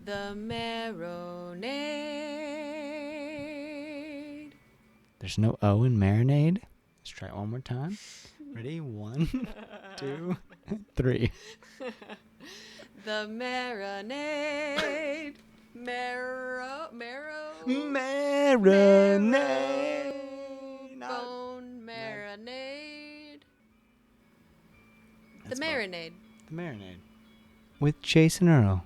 The Marinade. There's no O in marinade. Let's try it one more time. Ready? 1, 2, 3. The Marinade. Marinade. Bone marinade. That's The Marinade. The Marinade. With Jason Earle.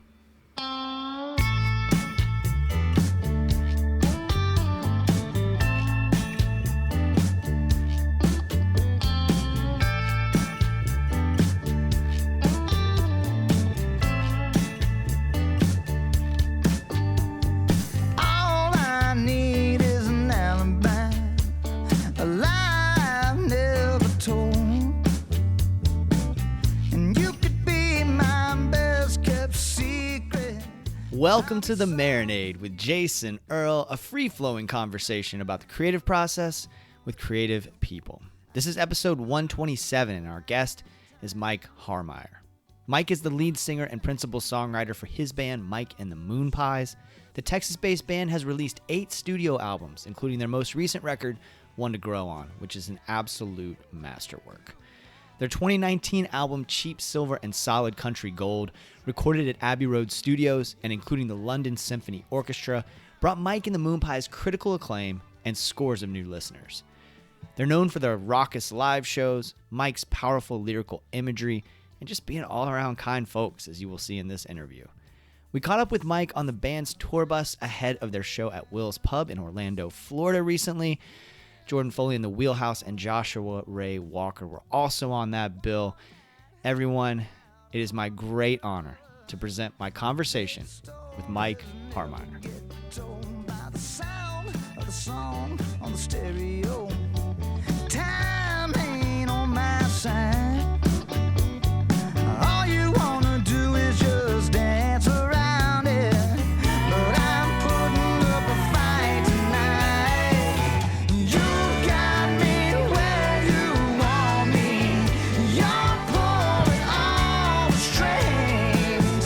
Welcome to The Marinade with Jason Earle, a free-flowing conversation about the creative process with creative people. This is episode 127, and our guest is Mike Harmeier. Mike is the lead singer and principal songwriter for his band, Mike and the Moonpies. The Texas-based band has released 8 studio albums, including their most recent record, One to Grow On, which is an absolute masterwork. Their 2019 album, Cheap Silver and Solid Country Gold, recorded at Abbey Road Studios and including the London Symphony Orchestra, brought Mike and the Moonpies critical acclaim and scores of new listeners. They're known for their raucous live shows, Mike's powerful lyrical imagery, and just being all-around kind folks, as you will see in this interview. We caught up with Mike on the band's tour bus ahead of their show at Will's Pub in Orlando, Florida recently. Jordan Foley and the Wheelhouse and Joshua Ray Walker were also on that bill. Everyone, it is my great honor to present my conversation with Mike Harmeier. Time ain't on my side. All you wanna do is just dance around it. But I'm putting up a fight tonight. You got me where you want me. You're pulling all the strings.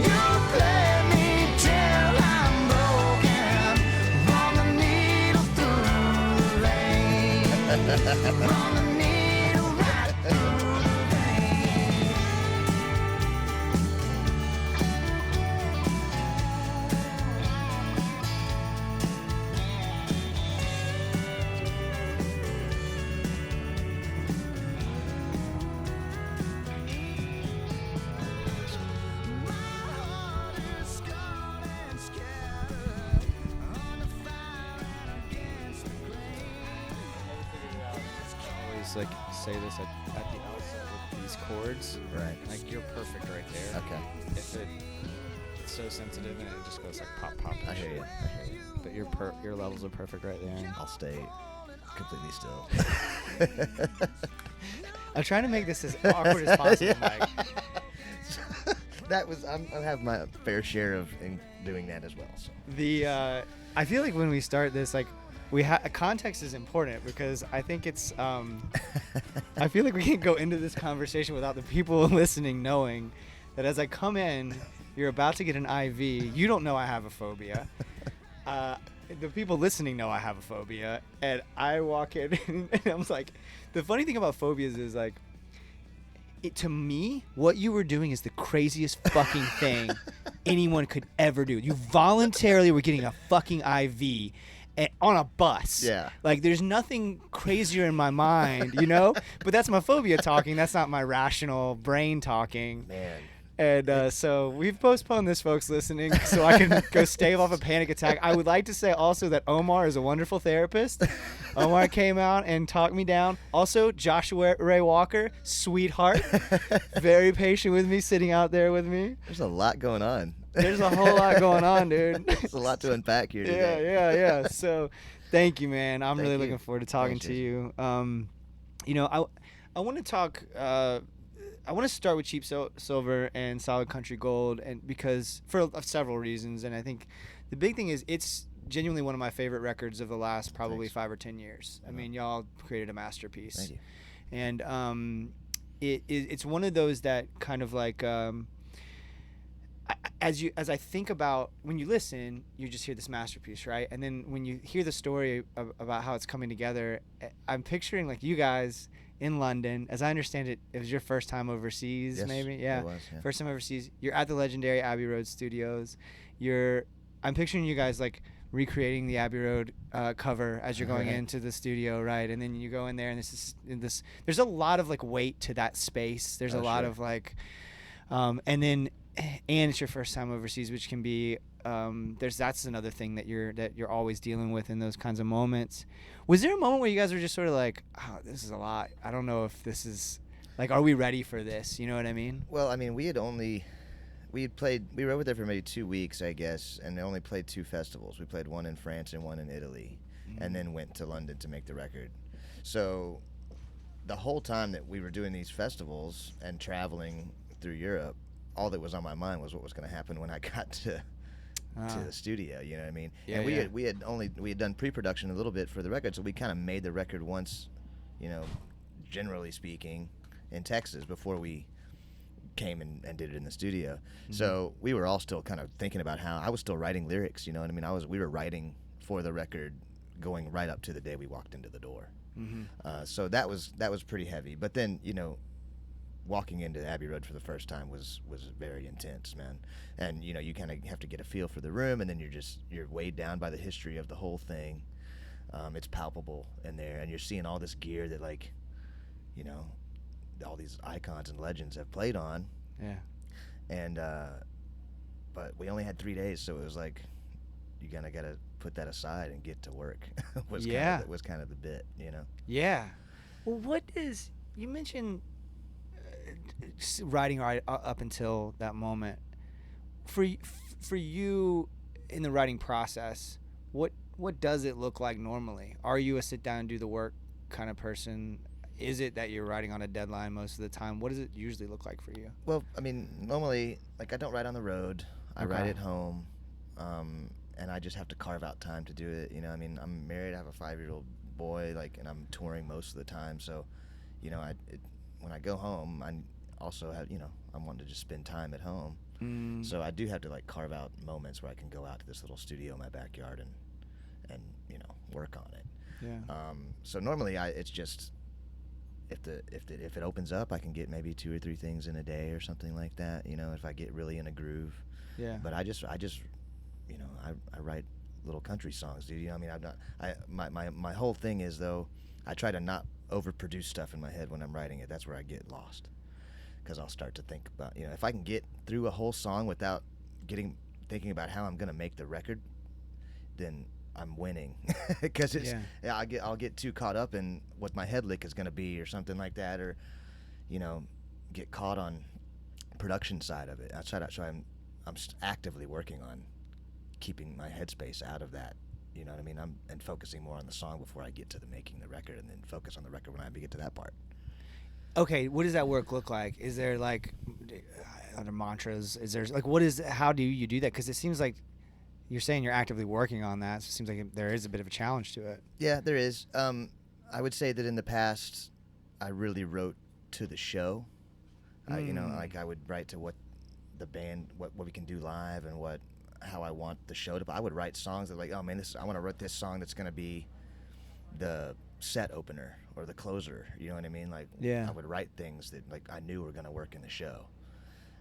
You play me till I'm broken. Run the needle through the rain. Run the needle right through the vein. Always like say this at the outset with these chords. Right. Like you're perfect right there. Okay. If it's so sensitive and it just goes like pop pop. I hear you. I hear you. But your levels are perfect right there. I'll stay completely still. I'm trying to make this as awkward as possible, Mike. That was I have my fair share of doing that as well. So. I feel like when we start this, like context is important because I think it's I feel like we can't go into this conversation without the people listening knowing that as I come in, you're about to get an IV. You don't know I have a phobia. The people listening know I have a phobia, and I walk in and I'm like, the funny thing about phobias is like, to me, what you were doing is the craziest fucking thing anyone could ever do. You voluntarily were getting a fucking IV on a bus. Yeah. Like, there's nothing crazier in my mind, you know? But that's my phobia talking. That's not my rational brain talking. Man. And so we've postponed this, folks listening, so I can go stave off a panic attack. I would like to say also that Omar is a wonderful therapist. Omar came out and talked me down. Also, Joshua Ray Walker, sweetheart, very patient with me, sitting out there with me. There's a lot going on. There's a whole lot going on, dude. There's a lot to unpack here today. Yeah. So thank you, man. I'm Thank really you. looking forward to talking Thanks, to you. You know, I want to talk. I want to start with Cheap Silver and Solid Country Gold, and because for several reasons, and I think the big thing is it's genuinely one of my favorite records of the last probably Thanks. 5 or 10 years. I mean, y'all created a masterpiece. Thank you. And it's one of those that kind of like as I think about when you listen, you just hear this masterpiece, right? And then when you hear the story about how it's coming together, I'm picturing like you guys in London. As I understand it, it was your first time overseas, Yes, maybe. Yeah. it was, yeah. First time overseas. You're at the legendary Abbey Road studios. I'm picturing you guys like recreating the Abbey Road cover as you're going into the studio, right? And then you go in there, and there's a lot of like weight to that space. There's a lot of like, and it's your first time overseas, which can be that's another thing that you're always dealing with in those kinds of moments. Was there a moment where you guys were just sort of like, oh, this is a lot, I don't know if this is like, are we ready for this, you know what I mean? Well, I mean, we were over there for maybe 2 weeks, I guess, and only played 2 festivals. We played one in France and one in Italy, and then went to London to make the record. So the whole time that we were doing these festivals and traveling through Europe, all that was on my mind was what was going to happen when I got to the studio. You know what I mean? Yeah, and we had done pre-production a little bit for the record, so we kind of made the record once, you know, generally speaking, in Texas before we came and did it in the studio. So we were all still kind of thinking about how I was still writing lyrics. You know what I mean? We were writing for the record, going right up to the day we walked into the door. So that was pretty heavy. But then, you know, walking into Abbey Road for the first time was very intense, man. And you know, you kind of have to get a feel for the room, and then you're weighed down by the history of the whole thing. It's palpable in there, and you're seeing all this gear that, like, you know, all these icons and legends have played on. Yeah. And but we only had 3 days, so it was like you kind of got to put that aside and get to work. was kind of the bit, you know. Yeah. Well, you mentioned writing right up until that moment. For you in the writing process, what does it look like normally? Are you a sit down and do the work kind of person? Is it that you're writing on a deadline most of the time? What does it usually look like for you? Well, I mean, normally, like, I don't write on the road. I write at home, and I just have to carve out time to do it. You know, I mean, I'm married. I have a 5-year-old boy, like, and I'm touring most of the time. So, you know, when I go home, I also have, you know, I'm wanting to just spend time at home. So I do have to, like, carve out moments where I can go out to this little studio in my backyard and you know, work on it. Yeah. So normally it's just, if it opens up, I can get maybe 2 or 3 things in a day or something like that, you know, if I get really in a groove. Yeah. But I just you know, I write little country songs, dude. You know, I mean, my whole thing is, though, I try to not overproduce stuff in my head when I'm writing it. That's where I get lost, because I'll start to think about, you know, if I can get through a whole song without thinking about how I'm gonna make the record, then I'm winning. Because I'll get too caught up in what my head lick is gonna be or something like that, or, you know, get caught on production side of it. I'm actively working on keeping my headspace out of that. You know what I mean? And focusing more on the song before I get to the making the record, and then focus on the record when I get to that part. Okay, what does that work look like? Is there like other mantras? Is there like how do you do that? Because it seems like you're saying you're actively working on that. So it seems like there is a bit of a challenge to it. Yeah, there is. I would say that in the past, I really wrote to the show. You know, like I would write to what the band, what we can do live, and how I want the show to. I would write songs that, like, oh man, I want to write this song that's gonna be the set opener or the closer. You know what I mean? Like, yeah. I would write things that, like, I knew were gonna work in the show,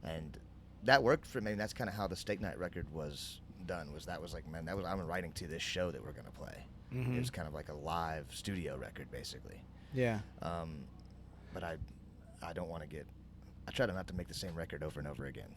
and that worked for me. And that's kind of how the Steak Night record was done. I'm writing to this show that we're gonna play. It was kind of like a live studio record, basically. Yeah. But I don't want to I try to not to make the same record over and over again.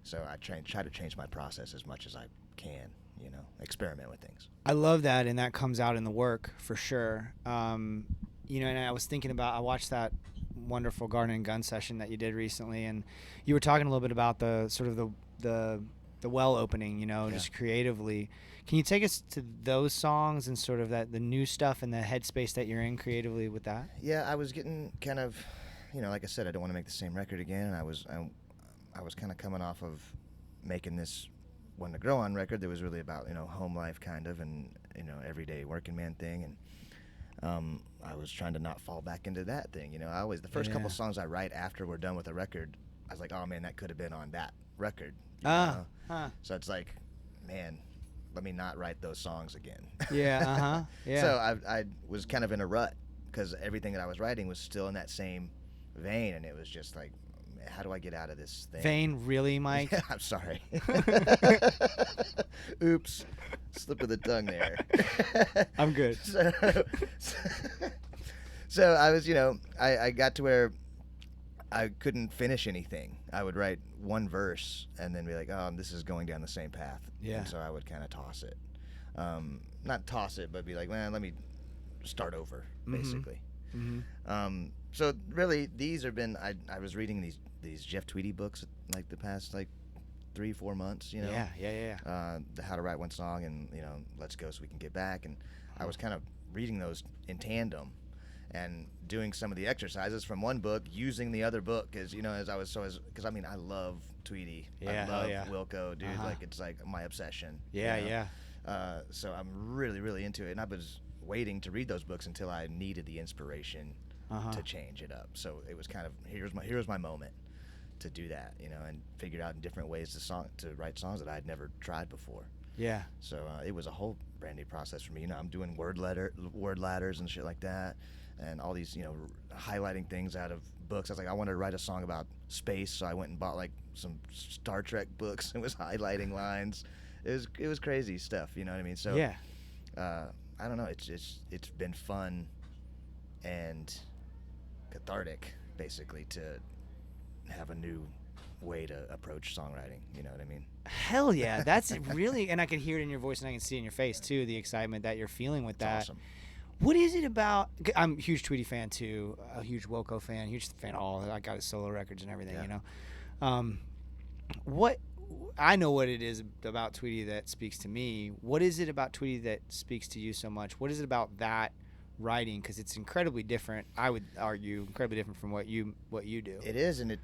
So I try to change my process as much as I can, you know, experiment with things. I love that, and that comes out in the work for sure. You know, and I was thinking about, I watched that wonderful Garden and Gun session that you did recently, and you were talking a little bit about the sort of the well opening, you know, just creatively. Can you take us to those songs and sort of the new stuff and the headspace that you're in creatively with that? Yeah, I was getting kind of, you know, like I said, I don't want to make the same record again, and I was kind of coming off of making this One to Grow On record that was really about, you know, home life kind of, and, you know, everyday working man thing, and I was trying to not fall back into that thing, you know. The first couple songs I write after we're done with a record, I was like, oh man, that could have been on that record, So it's like, man, let me not write those songs again. Yeah. Yeah. So I was kind of in a rut because everything that I was writing was still in that same vein, and it was just like, how do I get out of this thing? Vein, really, Mike? Yeah, I'm sorry. Oops, slip of the tongue there. I'm good. So I was, I got to where I couldn't finish anything. I would write one verse and then be like, oh, this is going down the same path. Yeah. And so I would kind of toss it. Not toss it, but be like, man, let me start over, basically. Mm-hmm. So really, these have been, I was reading these Jeff Tweedy books like the past 3-4 months, Yeah. How to Write One Song and, Let's Go So We Can Get Back. And I was kind of reading those in tandem and doing some of the exercises from one book, using the other book because I love Tweedy. Yeah, I love yeah. Wilco, dude. It's like my obsession. Yeah. So I'm really, really into it. And I was waiting to read those books until I needed the inspiration to change it up. So it was kind of, here's my moment to do that, and figure out in different ways to write songs that I'd never tried before. Yeah. So it was a whole brand new process for me. I'm doing word ladders and shit like that, and all these, highlighting things out of books. I was like, I wanted to write a song about space, so I went and bought some Star Trek books and was highlighting lines. It was crazy stuff, you know what I mean? So yeah. I don't know. It's been fun and cathartic, basically, to have a new way to approach songwriting. You know what I mean? Hell yeah, that's really, and I can hear it in your voice and I can see it in your face too, the excitement that you're feeling with that. Awesome. What is it about? I'm a huge Tweedy fan too, a huge Wilco fan, huge fan of all. I got his solo records and everything, What I know what it is about Tweedy that speaks to me. What is it about Tweedy that speaks to you so much? What is it about that writing? Because it's incredibly different. I would argue incredibly different from what you do. It is, and it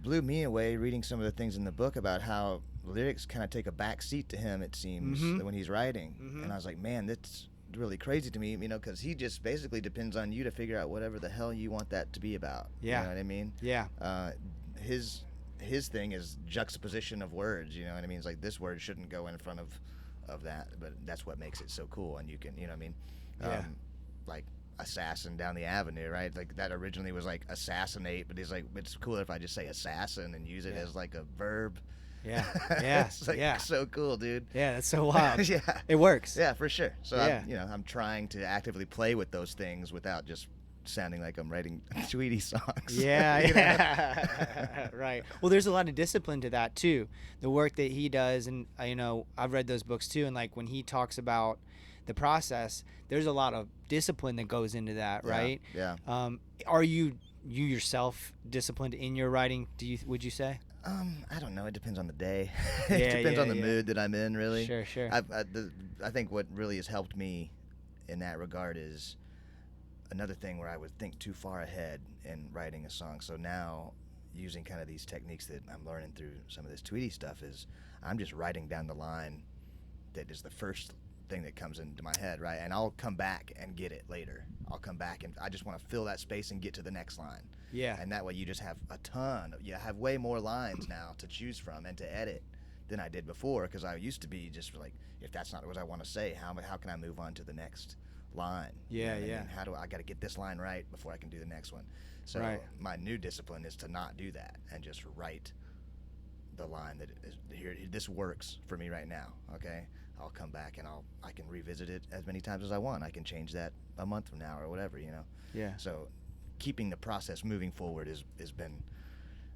blew me away reading some of the things in the book about how lyrics kind of take a back seat to him, it seems, when he's writing. And I was like, man, that's really crazy to me, because he just basically depends on you to figure out whatever the hell you want that to be about. Yeah. You know what I mean? Yeah. His thing is juxtaposition of words, you know what I mean? It's like, this word shouldn't go in front of that, but that's what makes it so cool, and you can, you know what I mean? Yeah. Like assassin down the avenue, right? Like that originally was like assassinate, but he's like, it's cooler if I just say assassin and use it as like a verb. Yeah. Yeah. It's like so cool, dude. Yeah, that's so wild. Yeah. It works. Yeah, for sure. So yeah. I'm trying to actively play with those things without just sounding like I'm writing Tweedy songs. Yeah. Right. Well, there's a lot of discipline to that too. The work that he does, and I've read those books too, and like when he talks about the process, there's a lot of discipline that goes into that, right? Yeah. Are you yourself disciplined in your writing? Would you say? I don't know. It depends on the day. It depends on the mood that I'm in, really. Sure. I think what really has helped me in that regard is another thing where I would think too far ahead in writing a song. So now, using kind of these techniques that I'm learning through some of this Tweedy stuff, is I'm just writing down the line that is the first thing that comes into my head, right? And I'll come back and get it later. I'll come back and I just want to fill that space and get to the next line. Yeah. And that way you just have you have way more lines now to choose from and to edit than I did before, because I used to be just like, if that's not what I want to say, how can I move on to the next line? Yeah, you know yeah. I mean? How do I got to get this line right before I can do the next one? So my new discipline is to not do that and just write the line that is here. This works for me right now. Okay. I'll come back and I can revisit it as many times as I want. I can change that a month from now or whatever, Yeah. So keeping the process moving forward has been,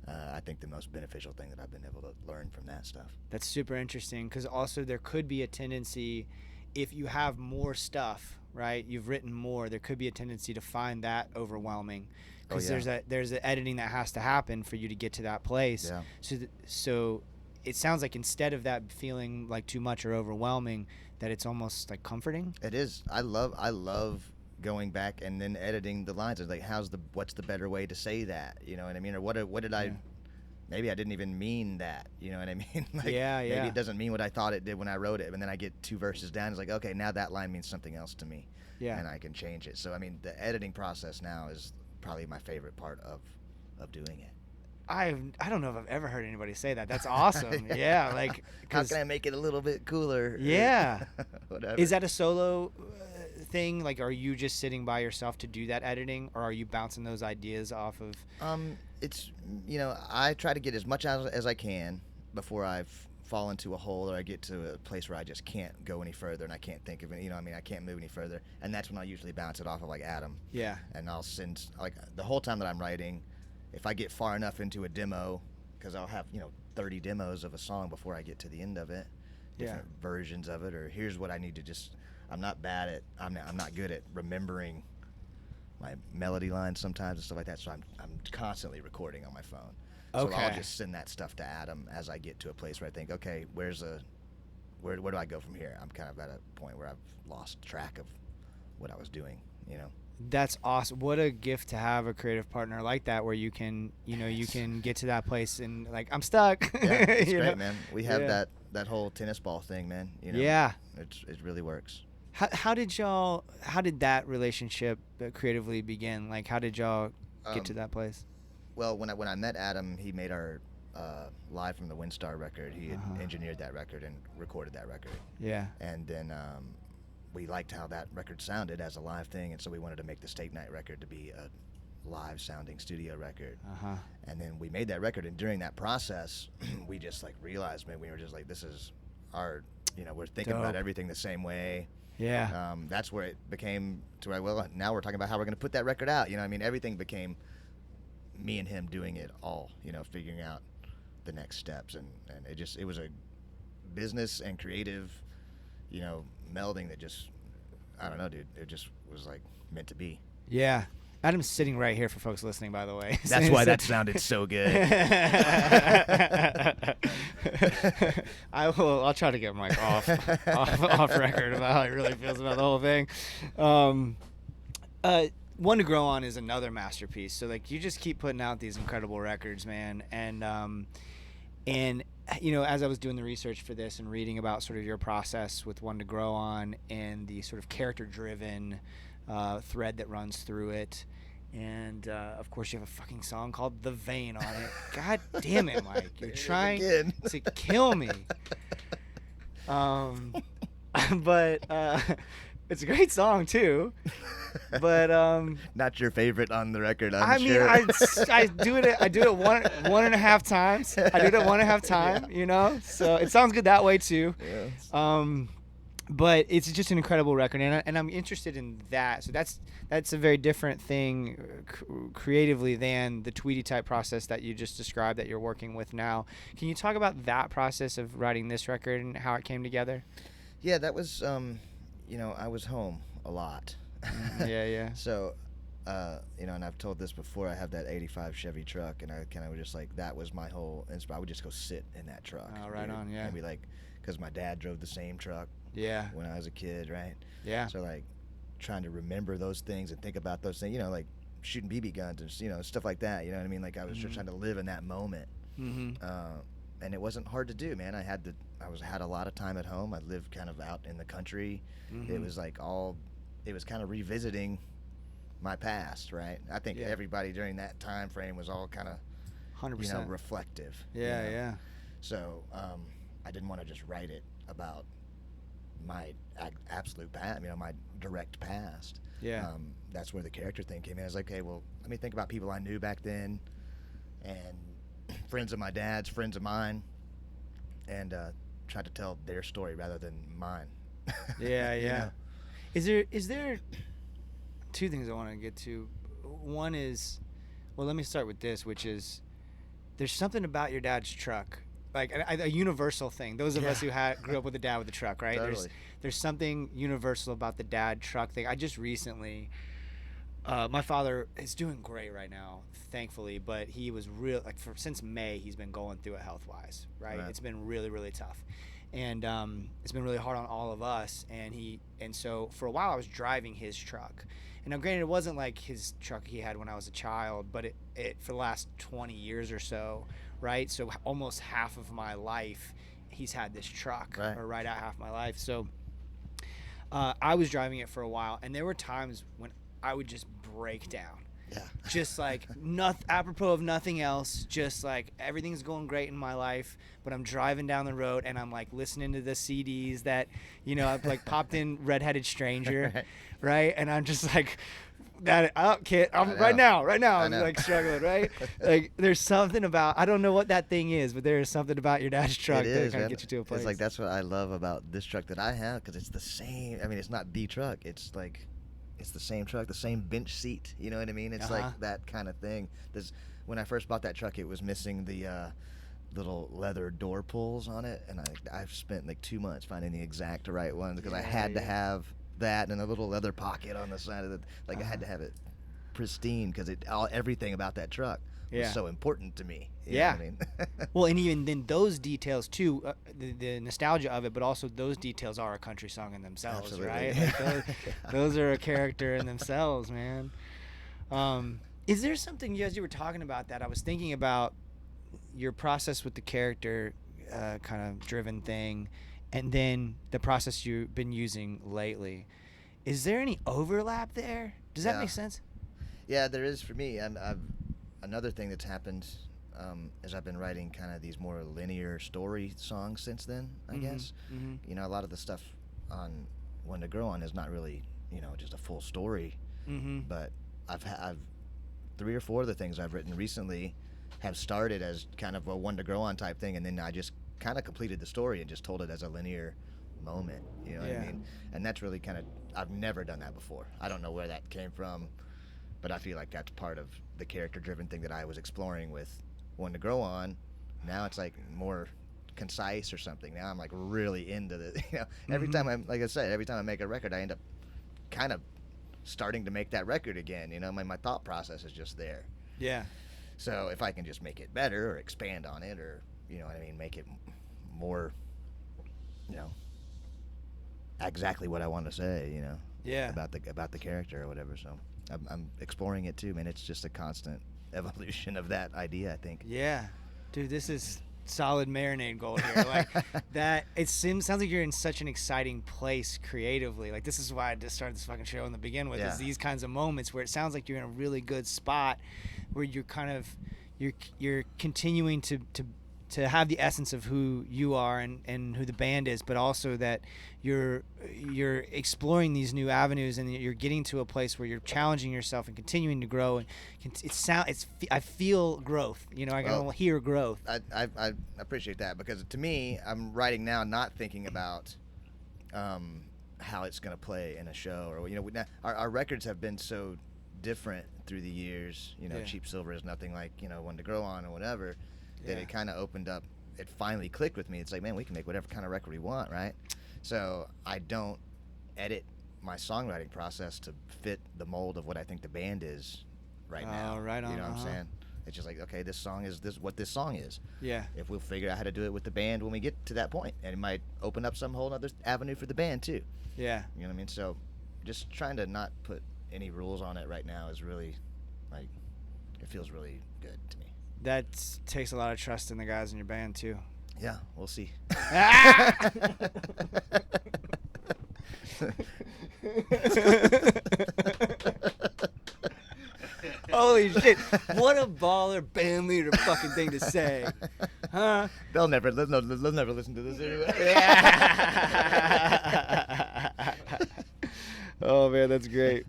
I think, the most beneficial thing that I've been able to learn from that stuff. That's super interesting, because also there could be a tendency, if you have more stuff, right? You've written more. There could be a tendency to find that overwhelming, because there's a editing that has to happen for you to get to that place. Yeah. So it sounds like instead of that feeling like too much or overwhelming, that it's almost like comforting. It is. I love going back and then editing the lines. It's like, what's the better way to say that? You know what I mean? Or what did I? Maybe I didn't even mean that. You know what I mean? Like, maybe it doesn't mean what I thought it did when I wrote it. And then I get 2 verses down. It's like, okay, now that line means something else to me. Yeah. And I can change it. So I mean, the editing process now is probably my favorite part of doing it. I don't know if I've ever heard anybody say that. That's awesome. Yeah, like how can I make it a little bit cooler? Yeah. Whatever. Is that a solo thing? Like, are you just sitting by yourself to do that editing, or are you bouncing those ideas off of? It's I try to get as much out as I can before I fall into a hole or I get to a place where I just can't go any further and I can't think of it. I can't move any further, and that's when I usually bounce it off of like Adam. Yeah. And I'll send like the whole time that I'm writing. If I get far enough into a demo, because I'll have 30 demos of a song before I get to the end of it, different versions of it, or here's what I need to just. I'm not good at remembering my melody lines sometimes and stuff like that. So I'm constantly recording on my phone. So Okay. I'll just send that stuff to Adam as I get to a place where I think, okay, where do I go from here? I'm kind of at a point where I've lost track of what I was doing. That's awesome. What a gift to have a creative partner like that, where you can get to that place and like, I'm stuck. Yeah, it's great, man. We have Yeah. that whole tennis ball thing, man. Yeah. It really works. How did that relationship creatively begin? Like, how did y'all get to that place? Well, when I met Adam, he made our Live from the Windstar record. He had engineered that record and recorded that record. Yeah. And then we liked how that record sounded as a live thing, and so we wanted to make the State Night record to be a live sounding studio record. And then we made that record, and during that process, we just like realized, man, we were just like, this is our, we're thinking about everything the same way. Yeah. That's where it became to where, well, now we're talking about how we're going to put that record out. Everything became me and him doing it all, figuring out the next steps. And it was a business and creative, melding that just, I don't know, dude. It just was like meant to be. Yeah. Adam's sitting right here for folks listening, by the way. That's why that sounded so good. I'll try to get Mike off record about how he really feels about the whole thing. One to Grow On is another masterpiece. So like, you just keep putting out these incredible records, man. And as I was doing the research for this and reading about sort of your process with One to Grow On and the sort of character-driven thread that runs through it, and of course you have a fucking song called The Vein on it. God damn it, Mike, you're trying to kill me. But it's a great song too. But not your favorite on the record, I'm I sure. I do it one and a half times. I do it at 1.5 time, so it sounds good that way too. Yes. But it's just an incredible record, and I'm interested in that. So that's a very different thing creatively than the Tweety type process that you just described that you're working with now. Can you talk about that process of writing this record and how it came together? Yeah, that was I was home a lot. Yeah. So, and I've told this before, I have that 85 Chevy truck, and I kind of was just like, that was my whole inspiration. I would just go sit in that truck. Oh, right on, yeah. And be like, because my dad drove the same truck. Yeah. When I was a kid, right? Yeah. So, like, trying to remember those things and think about those things, like shooting BB guns and, stuff like that, you know what I mean? Like, I was just trying to live in that moment. Mm-hmm. And it wasn't hard to do, man. I had a lot of time at home. I lived kind of out in the country. Mm-hmm. It was like it was kind of revisiting my past, right? I think everybody during that time frame was all kind of 100% reflective. Yeah. So I didn't want to just write it about my absolute past, my direct past. Yeah. That's where the character thing came in. I was like, okay, well, let me think about people I knew back then, and friends of my dad's, friends of mine, and try to tell their story rather than mine. Yeah. Is there two things I want to get to? One is, well, let me start with this, which is, there's something about your dad's truck, like a universal thing. Those of us who grew up with a dad with a truck, right? Totally. There's something universal about the dad truck thing. I just recently, my father is doing great right now, thankfully, but he was since May, he's been going through it health-wise, right? It's been really, really tough. And it's been really hard on all of us. And so for a while I was driving his truck. And now granted, it wasn't like his truck he had when I was a child, but it for the last 20 years or so, right? So almost half of my life he's had this truck, or right at half my life. So I was driving it for a while, and there were times when I would just break down. Yeah. Just like apropos of nothing else, just like everything's going great in my life, but I'm driving down the road and I'm like listening to the CDs that, I've like popped in Redheaded Stranger, right? And I'm just like, that up, kid. I'm right now. I'm like struggling, right? Like there's something about, I don't know what that thing is, but there is something about your dad's truck that kind of gets you to a place. It's like that's what I love about this truck that I have, because it's the same. I mean, it's not the truck. It's like, it's the same truck, the same bench seat. You know what I mean? It's like that kind of thing. When I first bought that truck, it was missing the little leather door pulls on it, and I've spent like 2 months finding the exact right ones, because I had to have that and a little leather pocket on the side of it. Like I had to have it pristine, because everything about that truck was so important to me. You know what I mean? Well, and even then those details too, the nostalgia of it, but also those details are a country song in themselves. Absolutely. Right? Like those are a character in themselves, man. Is there something, as you were talking about that, I was thinking about your process with the character kind of driven thing, and then the process you've been using lately. Is there any overlap there? Does that make sense? Yeah, there is for me. Another thing that's happened is I've been writing kind of these more linear story songs since then, I guess. Mm-hmm. A lot of the stuff on One to Grow On is not really, just a full story. Mm-hmm. But I've 3 or 4 of the things I've written recently have started as kind of a One to Grow On type thing, and then I just kind of completed the story and just told it as a linear moment. You know what I mean? And that's really kind of, I've never done that before. I don't know where that came from, but I feel like that's part of the character-driven thing that I was exploring with One to Grow On. Now it's like more concise or something. Now I'm like really into the, every time every time I make a record, I end up kind of starting to make that record again. My thought process is just there. Yeah. So if I can just make it better or expand on it, or make it more, exactly what I want to say, about the character or whatever. So I'm exploring it too, man. It's just a constant evolution of that idea, I think. Yeah, dude, this is solid Marinade gold here. Like that, sounds like you're in such an exciting place creatively. Like this is why I just started this fucking show in the beginning with is these kinds of moments where it sounds like you're in a really good spot, where you're kind of you're continuing to have the essence of who you are and who the band is, but also that you're exploring these new avenues, and you're getting to a place where you're challenging yourself and continuing to grow. And I feel growth. I can hear growth. I appreciate that, because to me, I'm writing now not thinking about how it's going to play in a show, or our records have been so different through the years. Cheap Silver is nothing like One to Grow On or whatever. That it kind of opened up, it finally clicked with me. It's like, man, we can make whatever kind of record we want, right? So I don't edit my songwriting process to fit the mold of what I think the band is right now. Right on. You know what I'm saying? It's just like, okay, this song is what this song is. Yeah. If we'll figure out how to do it with the band when we get to that point, and it might open up some whole other avenue for the band too. Yeah. You know what I mean? So just trying to not put any rules on it right now is really, like, it feels really good to me. That takes a lot of trust in the guys in your band too. Yeah, we'll see. Holy shit! What a baller band leader fucking thing to say, huh? They'll never listen to this anyway. Oh man, that's great.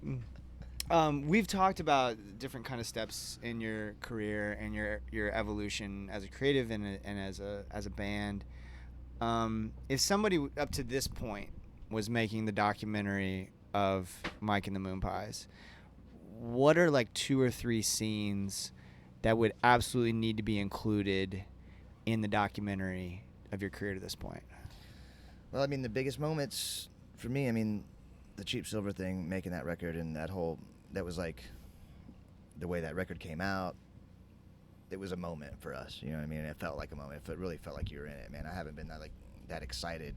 We've talked about different kind of steps in your career and your evolution as a creative and as a band. If somebody up to this point was making the documentary of Mike and the Moonpies, what are like 2 or 3 scenes that would absolutely need to be included in the documentary of your career to this point? Well, I mean, the biggest moments for me, the Cheap Silver thing, making that record, and that was like the way that record came out. It was a moment for us, you know what I mean? It felt like a moment. It really felt like you were in it, man. I haven't been that excited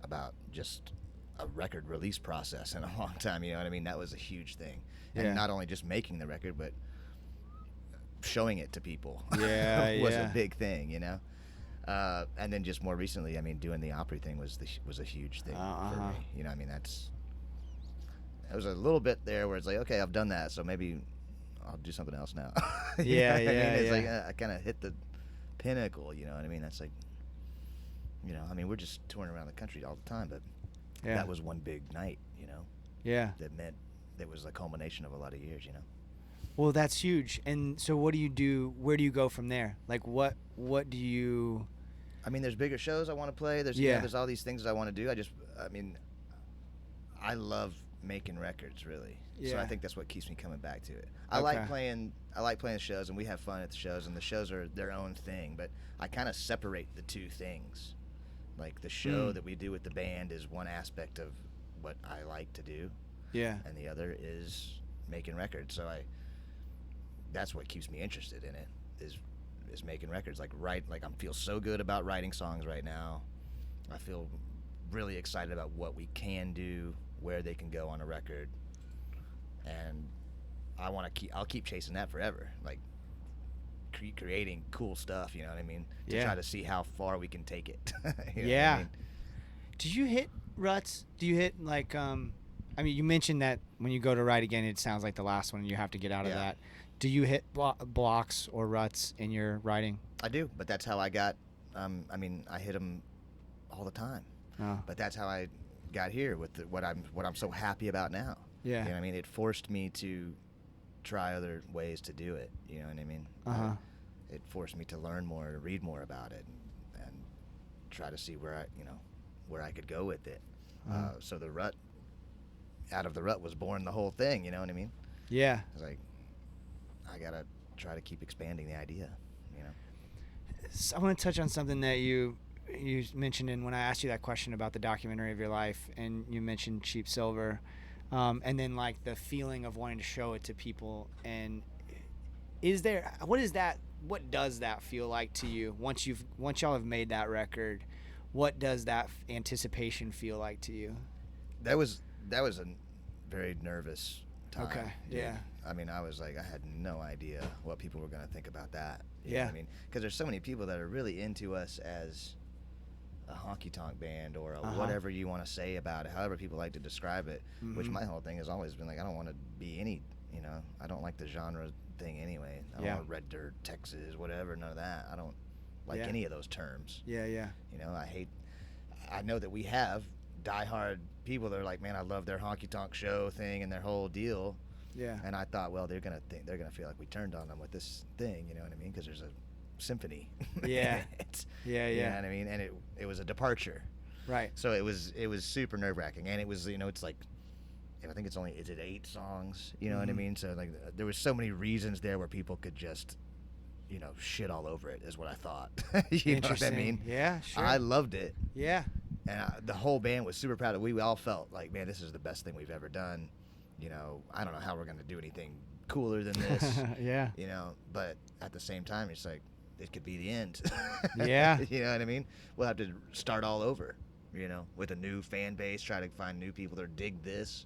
about just a record release process in a long time, you know what I mean? That was a huge thing. And not only just making the record, but showing it to people was a big thing, and then just more recently, doing the Opry thing was a huge thing for me. It was a little bit there where it's like, okay, I've done that, so maybe I'll do something else now. Yeah, I mean, it's yeah. like I kind of hit the pinnacle. You know what I mean? That's like, I mean, we're just touring around the country all the time, but that was one big night. Yeah. That meant that was the culmination of a lot of years. Well, that's huge. And so, what do you do? Where do you go from there? Like, what do you? I mean, there's bigger shows I want to play. There's there's all these things I want to do. I love making records, really. Yeah. So I think that's what keeps me coming back to it. I like playing shows, and we have fun at the shows, and the shows are their own thing. But I kind of separate the two things. Like the show that we do with the band is one aspect of what I like to do. Yeah. And the other is making records. So that's what keeps me interested in it. Is making records. Like I feel so good about writing songs right now. I feel really excited about what we can do, where they can go on a record, and I'll keep chasing that forever. Like creating cool stuff. You know what I mean? To try to see how far we can take it. You know what I mean? Do you hit ruts? Do you hit like I mean, you mentioned that when you go to write again, it sounds like the last one. You have to get out of that. Do you hit blocks or ruts in your writing? I do, but that's how I got. I mean, I hit them all the time. Oh. But that's how I got here with what I'm so happy about now. Yeah. You know what I mean? It forced me to try other ways to do it. You know what I mean? It forced me to learn more, to read more about it, and try to see where I could go with it. So out of the rut was born the whole thing. You know what I mean? Yeah. It's like, I gotta try to keep expanding the idea. So I want to touch on something that you mentioned when I asked you that question about the documentary of your life, and you mentioned Cheap Silver, and then like the feeling of wanting to show it to people. And what does that feel like to you once y'all have made that record? What does that anticipation feel like to you? That was a very nervous time. Okay. Yeah. I mean, I was like, I had no idea what people were going to think about that. You Yeah. know what I mean? Because there's so many people that are really into us as a honky-tonk band or whatever you want to say about it, however people like to describe it, which my whole thing has always been like, I don't want to be I don't like the genre thing anyway. I don't want Red Dirt, Texas, whatever, none of that. I don't like any of those terms. Yeah, yeah. I know that we have diehard people that are like, man, I love their honky-tonk show thing and their whole deal. Yeah. And I thought, well, they're gonna feel like we turned on them with this thing, you know what I mean? Because there's a symphony. Yeah. You know what I mean? And it was a departure. Right. So it was super nerve-wracking, and it was it's like, I think is it 8 songs? You know what I mean? So like there was so many reasons there where people could just shit all over it, is what I thought. You know what I mean? Yeah, sure. I loved it. Yeah. And the whole band was super proud of it. We all felt like, man, this is the best thing we've ever done. I don't know how we're going to do anything cooler than this. Yeah. But at the same time, it's like, it could be the end. Yeah. You know what I mean? We'll have to start all over, with a new fan base, try to find new people that dig this.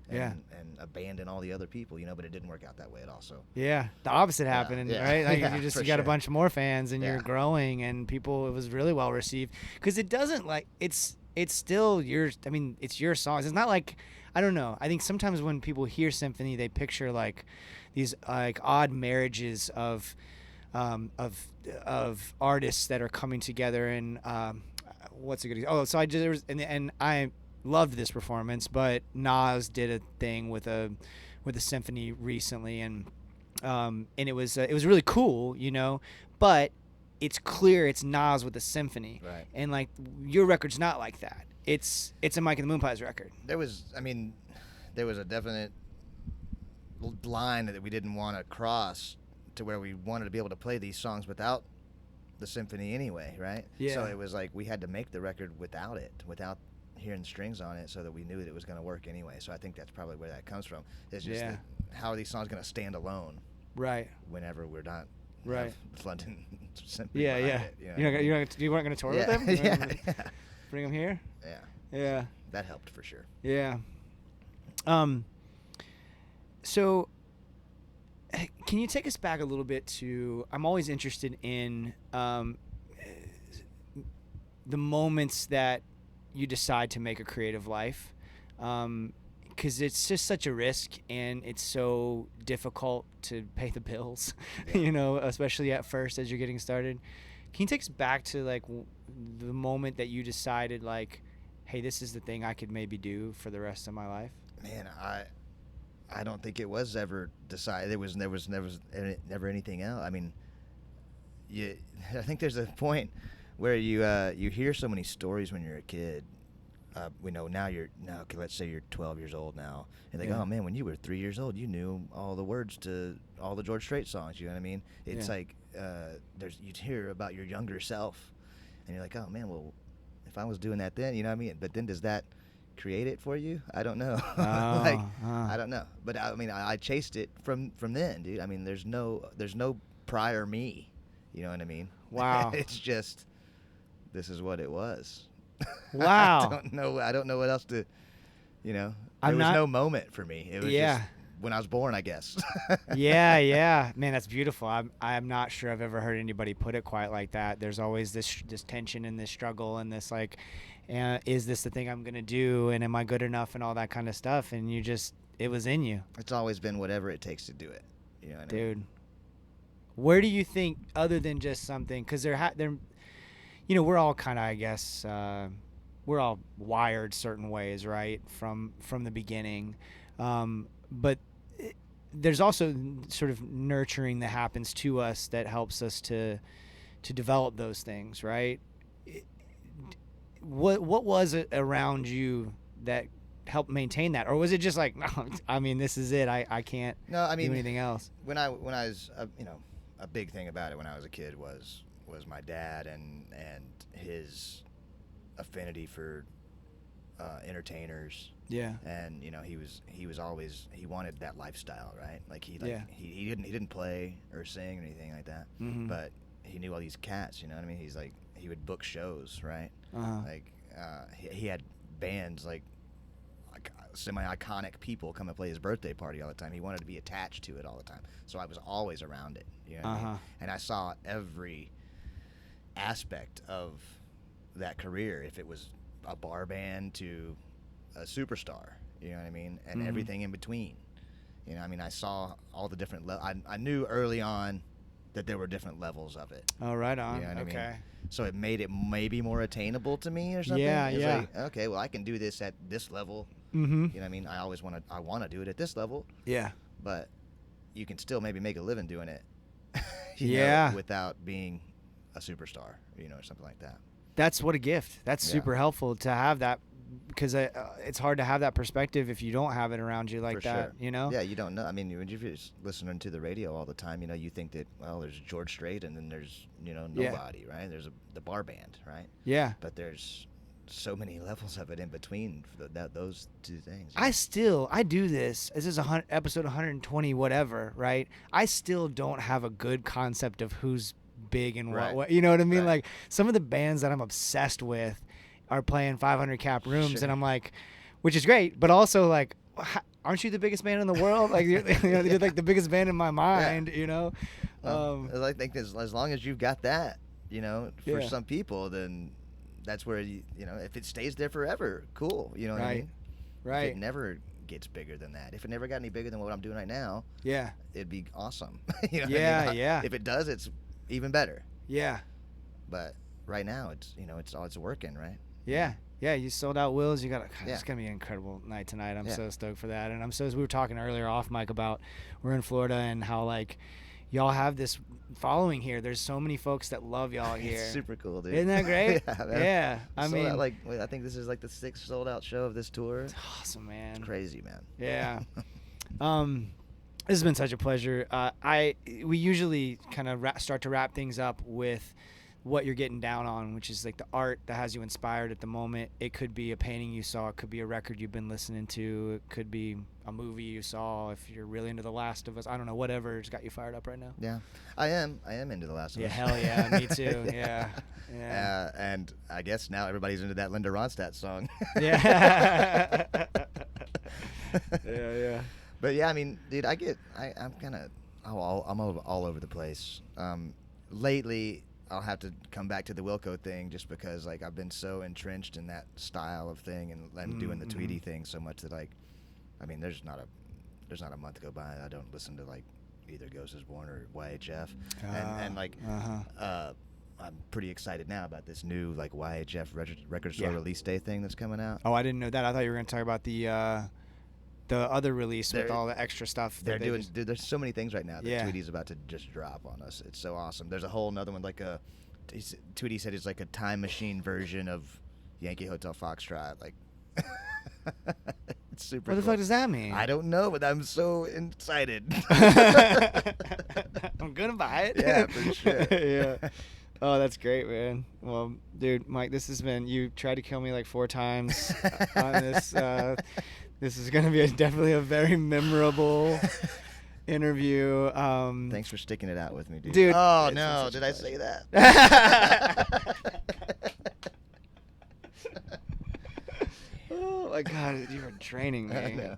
And abandon all the other people, but it didn't work out that way at all. So the opposite happened, right? Like you got a bunch more fans, and you're growing, and people. It was really well received because it doesn't it's still yours. I mean, it's your songs. It's not like, I don't know. I think sometimes when people hear symphony, they picture like these like odd marriages of artists that are coming together, and what's a good? Oh, so I loved this performance, but Nas did a thing with a symphony recently, and it was really cool, but it's clear it's Nas with a symphony, right? And like your record's not like that. It's a Mike and the Moonpies record. There was a definite line that we didn't want to cross, to where we wanted to be able to play these songs without the symphony anyway, right? Yeah. So it was like we had to make the record without hearing strings on it, so that we knew that it was going to work anyway. So I think that's probably where that comes from. It's just that, how are these songs going to stand alone, right? Whenever we're not, right? London Symphony. Yeah. It, you weren't going to tour with them? Yeah. Bring them here. Yeah. That helped for sure. Yeah. So can you take us back a little bit to? I'm always interested in the moments that you decide to make a creative life. Can because it's just such a risk, and it's so difficult to pay the bills, you know, especially at first as you're getting started. Can you take us back to like the moment that you decided like, hey, this is the thing I could maybe do for the rest of my life? Man, I don't think it was ever decided. There was never anything else. I mean, I think there's a point where you hear so many stories when you're a kid. We know now okay, let's say you're 12 years old now, and they go, oh man, when you were 3 years old, you knew all the words to all the George Strait songs. You know what I mean? It's like you'd hear about your younger self, and you're like, oh man, well, if I was doing that then, you know what I mean? But then does that create it for you? I don't know. I don't know. But I mean, I chased it from then, dude. I mean, there's no prior me. You know what I mean? Wow. It's just, this is what it was. Wow. I don't know what else to, you know. There was no moment for me. It was just when I was born, I guess. Yeah. Man, that's beautiful. I'm not sure I've ever heard anybody put it quite like that. There's always this tension and this struggle and this like, is this the thing I'm gonna do, and am I good enough, and all that kind of stuff. And it was in you. It's always been whatever it takes to do it. You know what I mean? Dude, where do you think, other than just something, because they're you know, we're all kind of, I guess, we're all wired certain ways, right, from the beginning. But there's also sort of nurturing that happens to us that helps us to develop those things, right? What was it around you that helped maintain that, or was it just like, no, I mean, this is it, I can't do anything else? When I was you know, a big thing about it when I was a kid was my dad and his affinity for entertainers. Yeah. And you know, he wanted that lifestyle, right? Like he didn't play or sing or anything like that. Mm-hmm. But he knew all these cats, you know what I mean? He's like, he would book shows, right? Uh-huh. Like he had bands like semi-iconic people come and play his birthday party all the time. He wanted to be attached to it all the time. So I was always around it, you know what I mean? And I saw every aspect of that career, if it was a bar band to a superstar, you know what I mean? And everything in between. You know, I mean, I saw all the different I knew early on that there were different levels of it. Oh, right on. You know what I mean? Okay. So it made it maybe more attainable to me or something. Yeah, it's yeah. like, okay, well, I can do this at this level. Mm-hmm. You know what I mean? I want to do it at this level. Yeah. But you can still maybe make a living doing it. Yeah. know, without being a superstar, you know, or something like that. That's what a gift. That's super helpful to have that, because it's hard to have that perspective if you don't have it around you like For that, sure. you know? Yeah, you don't know. I mean, when you're just listening to the radio all the time, you know, you think that, well, there's George Strait and then there's, you know, nobody, right? There's the bar band, right? Yeah. But there's so many levels of it in between for those two things. I do this. This is episode 120, whatever, right? I still don't have a good concept of who's big and what, you know what I mean? Right. Like, some of the bands that I'm obsessed with are playing 500 cap rooms, and I'm like, which is great, but also like, aren't you the biggest band in the world? Like, you're like the biggest band in my mind, you know? I think as long as you've got that, you know, for some people, then that's where, you know, if it stays there forever, cool. You know what I mean? Right. If it never gets bigger than that, if it never got any bigger than what I'm doing right now, it'd be awesome. You know what I mean? Yeah. If it does, it's even better. Yeah. But right now, it's, you know, it's working, right? Yeah. Yeah, you sold out Wills. You got it's gonna be an incredible night tonight. I'm so stoked for that. And we were talking earlier off mic about, we're in Florida and how like y'all have this following here. There's so many folks that love y'all here. It's super cool, dude. Isn't that great? Yeah. I mean, out, like, I think this is like the 6th sold out show of this tour. It's awesome, man. It's crazy, man. Yeah. This has been such a pleasure. We usually kind of start to wrap things up with what you're getting down on, which is like the art that has you inspired at the moment. It could be a painting you saw, it could be a record you've been listening to, it could be a movie you saw, if you're really into The Last of Us, I don't know, whatever's got you fired up right now. Yeah, I am into The Last of Us. Yeah, hell yeah, me too. Yeah. And I guess now everybody's into that Linda Ronstadt song. Yeah. Yeah. But yeah, I mean, dude, I'm kind of I'm all over the place. Lately, I'll have to come back to the Wilco thing just because, like, I've been so entrenched in that style of thing and doing the Tweety thing so much that, like, I mean, there's not a month go by I don't listen to like either Ghost Is Born or YHF, and like I'm pretty excited now about this new like YHF record store release day thing that's coming out. Oh, I didn't know that. I thought you were going to talk about the other release with all the extra stuff. They're doing. Dude, there's so many things right now that Tweety's about to just drop on us. It's so awesome. There's a whole another one like Tweety said it's like a time machine version of Yankee Hotel Foxtrot. Like, it's super. What the fuck does that mean? I don't know, but I'm so excited. I'm gonna buy it. Yeah, for sure. Yeah. Oh, that's great, man. Well, dude, Mike, this has been. You tried to kill me like 4 times on this. This is gonna be definitely a very memorable interview. Thanks for sticking it out with me, dude. Dude. Oh no, did I say that? Oh my God, you were draining me.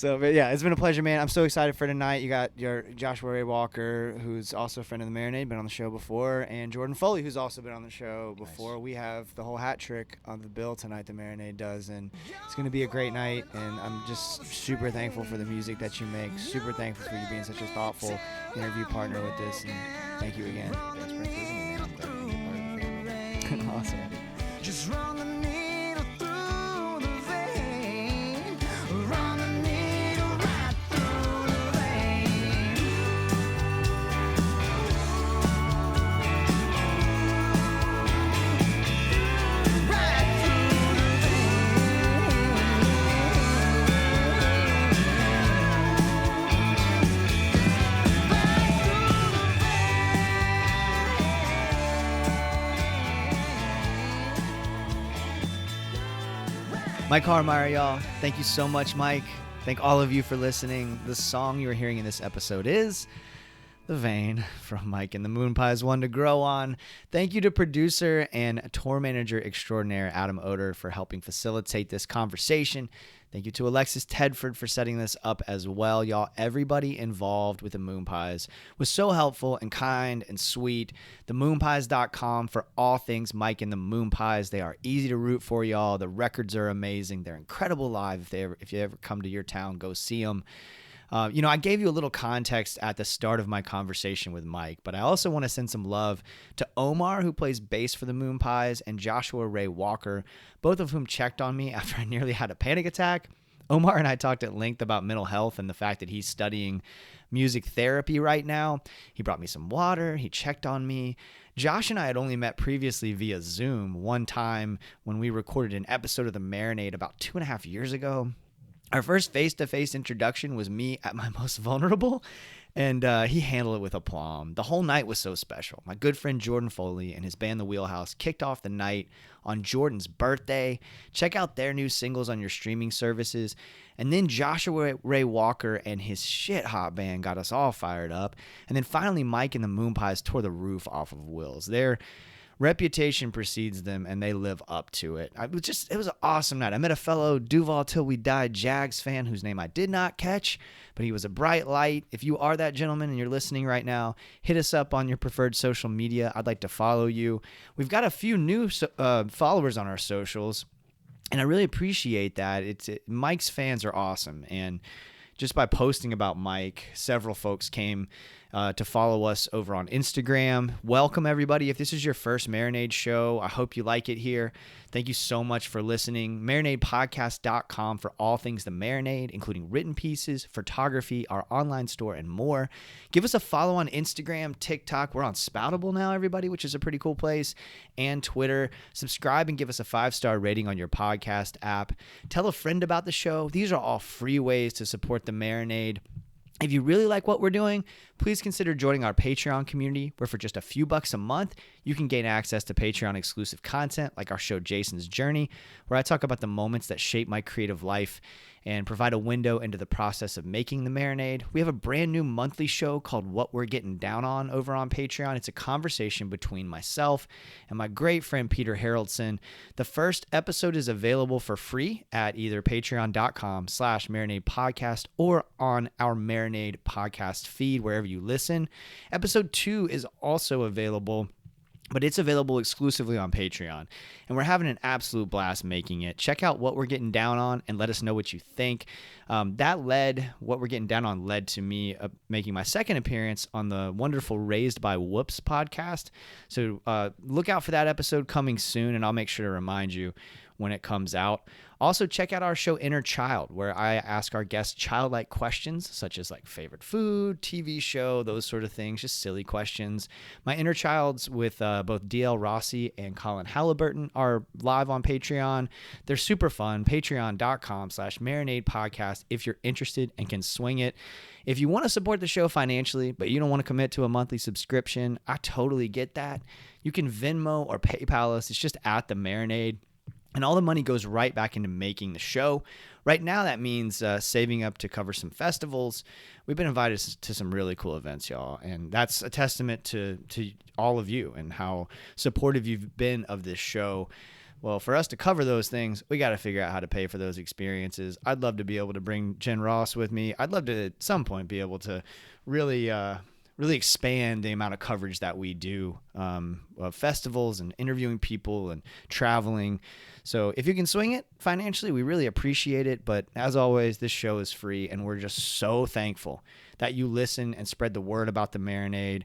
But yeah, it's been a pleasure, man. I'm so excited for tonight. You got your Joshua Ray Walker, who's also a friend of the Marinade, been on the show before, and Jordan Foley, who's also been on the show before. Nice. We have the whole hat trick on the bill tonight, the Marinade does, and it's going to be a great night, and I'm just super thankful for the music that you make, super thankful for you being such a thoughtful interview partner with this, and thank you again. Thanks for including me, man. I'm glad to be a part of the family. Awesome. Just run the needle through the vein, run the needle right through the vein. Right through the Mike Harmeier, y'all. Thank you so much, Mike. Thank all of you for listening. The song you are hearing in this episode is The Vein from Mike and the Moonpies, One to Grow On. Thank you to producer and tour manager extraordinaire Adam Oder for helping facilitate this conversation. Thank you to Alexis Tedford for setting this up as well. Y'all, everybody involved with the Moonpies was so helpful and kind and sweet. TheMoonpies.com for all things Mike and the Moonpies. They are easy to root for, y'all. The records are amazing. They're incredible live. If you ever come to your town, go see them. I gave you a little context at the start of my conversation with Mike, but I also want to send some love to Omar, who plays bass for the Moonpies, and Joshua Ray Walker, both of whom checked on me after I nearly had a panic attack. Omar and I talked at length about mental health and the fact that he's studying music therapy right now. He brought me some water. He checked on me. Josh and I had only met previously via Zoom one time when we recorded an episode of The Marinade about 2.5 years ago. Our first face-to-face introduction was me at my most vulnerable, and he handled it with aplomb. The whole night was so special. My good friend Jordan Foley and his band, The Wheelhouse, kicked off the night on Jordan's birthday. Check out their new singles on your streaming services. And then Joshua Ray Walker and his shit-hot band got us all fired up. And then finally, Mike and the Moonpies tore the roof off of Will's. Their reputation precedes them, and they live up to it. It was an awesome night. I met a fellow Duval Till We Die Jags fan whose name I did not catch, but he was a bright light. If you are that gentleman and you're listening right now, hit us up on your preferred social media. I'd like to follow you. We've got a few new followers on our socials, and I really appreciate that. Mike's fans are awesome, and just by posting about Mike, several folks came to follow us over on Instagram. Welcome, everybody. If this is your first Marinade show, I hope you like it here. Thank you so much for listening. MarinadePodcast.com for all things The Marinade, including written pieces, photography, our online store, and more. Give us a follow on Instagram, TikTok. We're on Spoutable now, everybody, which is a pretty cool place, and Twitter. Subscribe and give us a 5-star rating on your podcast app. Tell a friend about the show. These are all free ways to support The Marinade. If you really like what we're doing, please consider joining our Patreon community, where for just a few bucks a month, you can gain access to Patreon exclusive content like our show Jason's Journey, where I talk about the moments that shape my creative life and provide a window into the process of making the Marinade. We have a brand new monthly show called What We're Getting Down On over on Patreon. It's a conversation between myself and my great friend Peter Haroldson. The first episode is available for free at either patreon.com/Marinade Podcast or on our Marinade Podcast feed, wherever you listen. Episode 2 is also available but it's available exclusively on Patreon, and we're having an absolute blast making it. Check out what we're getting down on and let us know what you think. What we're getting down on led to me making my second appearance on the wonderful Raised by Whoops podcast. So look out for that episode coming soon, and I'll make sure to remind you when it comes out. Also, check out our show Inner Child, where I ask our guests childlike questions, such as like favorite food, TV show, those sort of things, just silly questions. My Inner Childs with both DL Rossi and Colin Halliburton are live on Patreon. They're super fun. Patreon.com/Marinade Podcast if you're interested and can swing it. If you want to support the show financially, but you don't want to commit to a monthly subscription, I totally get that. You can Venmo or PayPal us. It's just at the Marinade. And all the money goes right back into making the show. Right now, that means saving up to cover some festivals. We've been invited to some really cool events, y'all. And that's a testament to all of you and how supportive you've been of this show. Well, for us to cover those things, we got to figure out how to pay for those experiences. I'd love to be able to bring Jen Ross with me. I'd love to, at some point, be able to really expand the amount of coverage that we do of festivals and interviewing people and traveling. So if you can swing it financially, we really appreciate it. But as always, this show is free, and we're just so thankful that you listen and spread the word about the Marinade.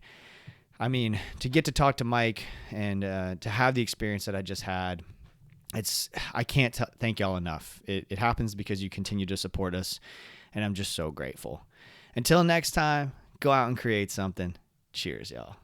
I mean, to get to talk to Mike and to have the experience that I just had, I can't thank y'all enough. It happens because you continue to support us, and I'm just so grateful. Until next time, go out and create something. Cheers, y'all.